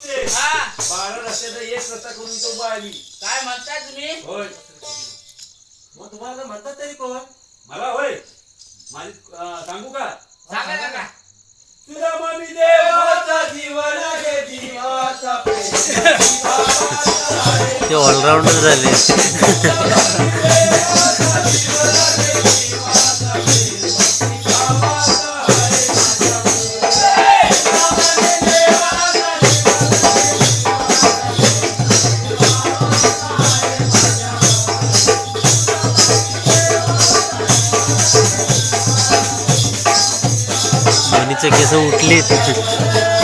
हा 12 रस्त्याचा एक रस्ता करून इथं उभा आहे मी. काय म्हणताय तुम्ही? होय. मग तुम्हाला म्हणतात तरी कोण? मला होय माझी सांगू का? सांगा काका. तुझा मामी देवाचा जीवन गे जीवाचा ते ऑलराऊंडर झाले. धोनीचे केस उठलेत.